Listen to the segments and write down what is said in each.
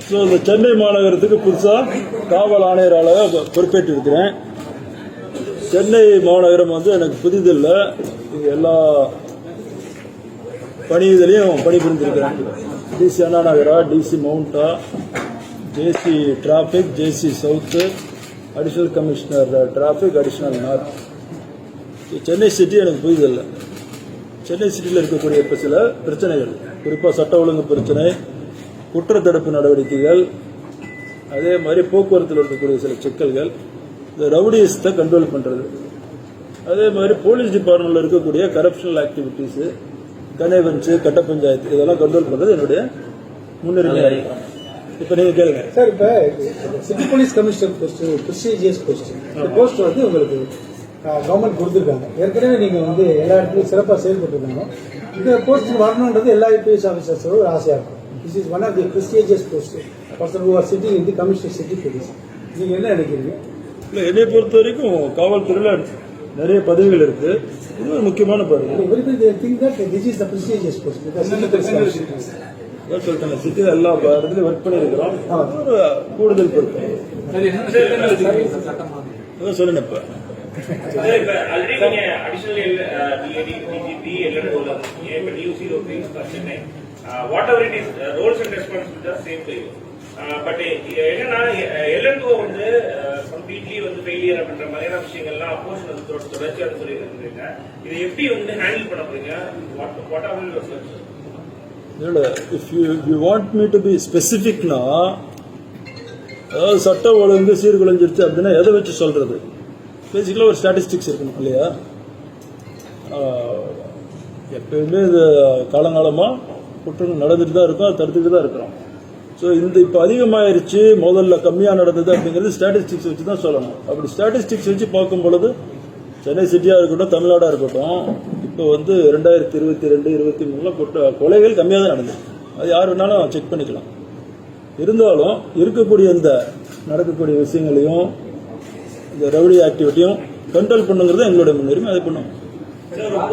So இந்த சென்னை மாநகரத்துக்கு புதுசாக காவல் ஆணையராக பொறுப்பேற்றிருக்கிறேன். சென்னை மாநகரம் எனக்கு புதிதில்லை. இங்கே எல்லா பணியிலையும் பணிபுரிந்திருக்கிறேன். டிசி அண்ணா நகரா, டிசி மவுண்டா, JC traffic, JC south, additional commissioner traffic, additional north. Chennai city எனக்கு புதிதில்லை. சென்னை சிட்டியில் இருக்கக்கூடிய இப்போ சில பிரச்சனைகள், குறிப்பாக சட்ட ஒழுங்கு பிரச்சனை, குற்றத்தடுப்பு நடவடிக்கைகள், அதே மாதிரி போக்குவரத்தில் இருக்கக்கூடிய சில சிக்கல்கள், இந்த ரவுடிஸத்தை கண்ட்ரோல் பண்ணுறது, அதே மாதிரி போலீஸ் டிபார்ட்மெண்ட்டில் இருக்கக்கூடிய கரப்ஷனல் ஆக்டிவிட்டீஸு, கனேவன்ஸு, கட்ட பஞ்சாயத்து, இதெல்லாம் கண்ட்ரோல் பண்ணுறது என்னுடைய முன்னுரிமையாக இருக்கும். இப்போ நீங்கள் கேளுங்க சார். இப்போ city police commissioner post prestigious post, இந்த போஸ்ட் உங்களுக்கு கவர்மெண்ட் கொடுத்துருக்காங்க. ஏற்கனவே நீங்கள் எல்லா இடத்துலையும் சிறப்பாக செயல்பட்டுருக்காங்க. இந்த போஸ்ட் வரணுன்றது எல்லா ஐபிஎஸ் ஆஃபீஸர்ஸோட ஒரு ஆசையாக இருக்கும். This is one of the prestigious post person who are sitting in the commissioner city police. நீங்கள் என்ன நினைக்கிறீங்க? இல்லை, என்னை பொறுத்த வரைக்கும் காவல்துறையில் நிறைய பதவிகள் இருக்கு. இது முக்கியமான பதவி. சொல்லிட்டேன், சிட்டியில் எல்லா இடத்துலையும் ஒர்க் பண்ணியிருக்கிறோம். ஒரு கூடுதல் பொறுப்பு சொல்லுங்க. whatever it is, roles and responsibilities are same to you. But என்னன்னா LNO கம்ப்ளீட்லி ஃபெயிலியர் அப்படின்ற மாதிரியான விஷயங்கள்லாம் அப்போஸ் தொடர்ச்சியாக சொல்லியிருக்கீங்க. இதை எப்படி ஹேண்டில் பண்ண போறீங்க? What are your steps? If you want me to be ஸ்பெசிஃபிக்னா, அதாவது சட்ட ஒழுங்கு சீர்குலைஞ்சிருச்சு அப்படின்னா எதை வச்சு சொல்றது? பேசிக்கலாக ஒரு ஸ்டாட்டிஸ்டிக்ஸ் இருக்கணும் இல்லையா? எப்பயுமே இது காலங்காலமாக குற்றங்கள் நடந்துட்டு தான் இருக்கும், அதை தடுத்துட்டு தான் இருக்கிறோம். ஸோ இப்போ அதிகமாகிருச்சு, முதல்ல கம்மியாக நடந்தது அப்படிங்கிறது ஸ்டாட்டிஸ்டிக்ஸ் வச்சு தான் சொல்லணும். அப்படி ஸ்டாட்டிஸ்டிக்ஸ் வச்சு பார்க்கும் பொழுது சென்னை சிட்டியாக இருக்கட்டும், தமிழ்நாடாக இருக்கட்டும், இப்போ 2022, 2023 கொலைகள் கம்மியாக தான் நடந்தது. அது யார் வேணாலும் செக் பண்ணிக்கலாம். இருந்தாலும் இருக்கக்கூடிய இந்த நடக்கக்கூடிய விஷயங்களையும் இந்த ரவுடி ஆக்டிவிட்டியும் கண்ட்ரோல் பண்ணுங்கிறது எங்களுடைய முன்னுரிமை. அதை பண்ணுவோம்.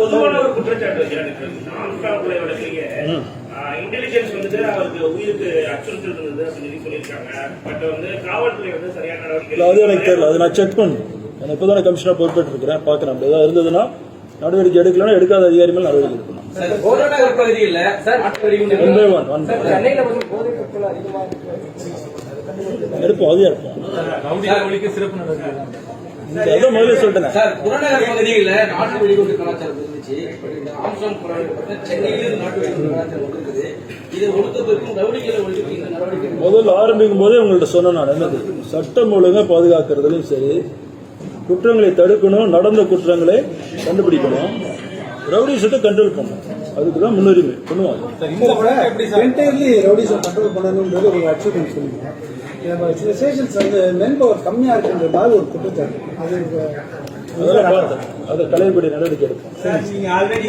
பொதுவான ஒரு குற்றச்சாட்டு இன்டெலிஜென்ஸ் அவருக்கு உயிருக்கு அச்சுறுத்தல் இருந்தது அப்படின்னு சொல்லியிருக்காங்க. பட் காவல்துறை சரியான நடவடிக்கை அது எனக்கு தெரியல. அதை நான் செக் பண்ணணும். நான் இப்போதான் கமிஷனர் பொறுப்பேற்று இருக்கிறேன். பார்க்குறேன். அப்படி ஏதாவது இருந்ததுன்னா நடவடிக்கை எடுக்கலன்னா எடுக்காத அதிகாரி மேல் நடவடிக்கை எடுக்கணும். எடுப்போம், அதையும் எடுப்போம். அதான் முதல்ல சொல்லிட்டேன். புறநகர் பகுதியில் நாட்டு வெடிகுண்டு கலாச்சாரம் இருந்துச்சு. சென்னையில் நாட்டு வெடிகுண்டு கலாச்சாரம் இருக்குது. இதை ஒழுக்கத்திற்கும் ரவுடிகளை ஒழிக்க இந்த நடவடிக்கை முதல்ல ஆரம்பிக்கும் போதே உங்கள்கிட்ட சொன்ன நான் என்னது, சட்டம் ஒழுங்கை பாதுகாக்கிறதுலையும் சரி, குற்றங்களை தடுக்கணும், நடந்த குற்றங்களை கண்டுபிடிக்கணும், ரவுடிசத்தை கண்ட்ரோல் பண்ணணும். அதுக்கு தான் முன்னுரிமை பண்ணுவாங்க. ரவுடிசம் கண்ட்ரோல் பண்ணணும்ன்றது ஒரு அச்சீவ்மெண்ட் சொல்லுங்க. சில ஸ்டேஷன்ஸ் மென் பவர் கம்மியா இருக்குன்ற மாதிரி ஒரு குற்றச்சாட்டு. அதெல்லாம் பார்த்தேன். அதை கலைப்படி நடவடிக்கை எடுப்போம். நீங்க ஆல்ரெடி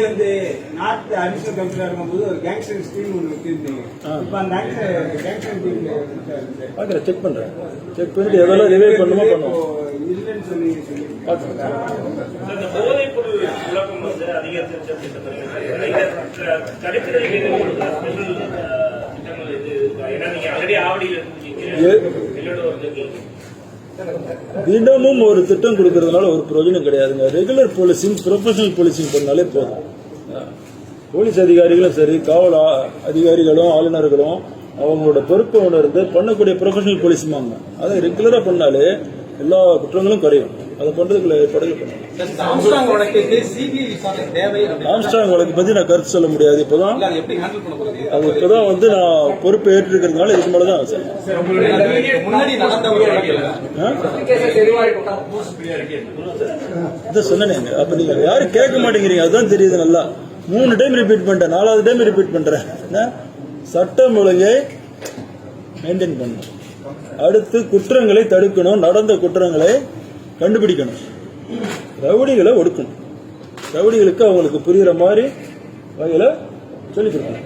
நார்த் அடிஷனல் கமிஷனர் இருக்கும்போது ஒரு கேங்ஸ்டர் ஸ்கீம் ஒன்று வச்சிருந்தீங்க. இப்போ அந்த கேங்ஸ்டர் ஸ்கீம் பார்க்குறேன், செக் பண்ணுறேன். செக் பண்ணிட்டு எதெல்லாம் ரிவைவ் பண்ணுமோ பண்ணுவோம். இல்லைன்னு சொல்லி போதைப் பொருள் உலகம் அதிகரிச்சு தடுக்கிறதுக்கு ஏன்னா நீங்க ஆல்ரெடி ஆவடியில் தினமும் ஒரு திட்டம் கொடுக்கறதுனால ஒரு பிரயோஜனம் கிடையாதுங்க. ரெகுலர் போலீசிங், ப்ரொஃபஷனல் போலீசிங் பண்ணாலே போதும். போலீஸ் அதிகாரிகளும் சரி, காவல் அதிகாரிகளும் ஆளுநர்களும் அவங்களோட பொறுப்பை உணர்ந்து பண்ணக்கூடிய ப்ரொஃபஷனல் போலீஸுமாங்க. அதை ரெகுலரா பண்ணாலே எல்லா குற்றங்களும் குறையும். அதை பண்றதுக்குள்ள ஏற்பாடுகள் பண்ணணும். ஆம்ஸ்ட்ராங் வழக்கு பத்தி நான் கருத்து சொல்ல முடியாது. இப்பதான் அது இப்பதான் நான் பொறுப்பை ஏற்றிருக்கிறதுனால இதுக்கு மேலதான் சொன்னேங்க. அப்ப நீங்க யாரும் கேட்க மாட்டேங்கிறீங்க. அதுதான் தெரியுது. நல்லா 3 டைம் ரிப்பீட் பண்ணிட்டேன், 4வது டைம் ரிப்பீட் பண்றேன். சட்டம் ஒழுங்கை மெயின்டைன் பண்ணணும். அடுத்து குற்றங்களை தடுக்கணும், நடந்த குற்றங்களை கண்டுபிடிக்கணும், ரவுடிகளை ஒடுக்கணும். ரவுடிகளுக்கு அவங்களுக்கு புரியுற மாதிரி வகையில சொல்லிக் கொடுக்கணும்.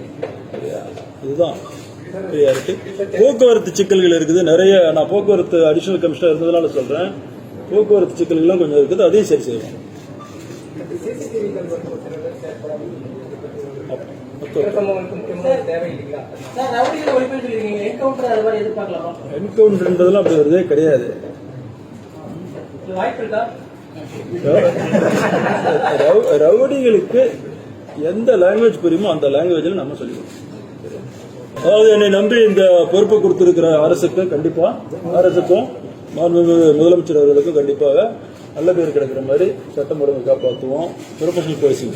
இதுதான் ப்ரியாரிட்டி. போக்குவரத்து சிக்கல்கள் இருக்குது நிறைய. நான் போக்குவரத்து அடிஷனல் கமிஷனர் இருந்ததுனால சொல்றேன். போக்குவரத்து சிக்கல்கள்லாம் கொஞ்சம் இருக்குது, அதையும் சரி செய்வோம். சார் ரவுடிகளை ஒழிப்புன்னு சொல்லிருக்கீங்க, என்கவுண்டர் அது மாதிரி எதிர்பார்க்கலாமா? என்கவுண்டர்ன்றதெல்லாம் அப்படி வருதே கிடையாது. இது வாய்ப்பு இருக்கா? ரவுடிகளுக்கு எந்த லாங்குவேஜ் புரியுமோ அந்த லாங்குவேஜில் நம்ம சொல்லிடுவோம். அதாவது என்னை நம்பி இந்த பொறுப்பை கொடுத்திருக்கிற அரசுக்கு கண்டிப்பா, அரசுக்கும் மாண்புமிகு முதலமைச்சர் அவர்களுக்கும் கண்டிப்பாக நல்ல பேர் கிடைக்கிற மாதிரி சட்டம் ஒழுங்கு காப்பாற்றுவோம். Professional policing.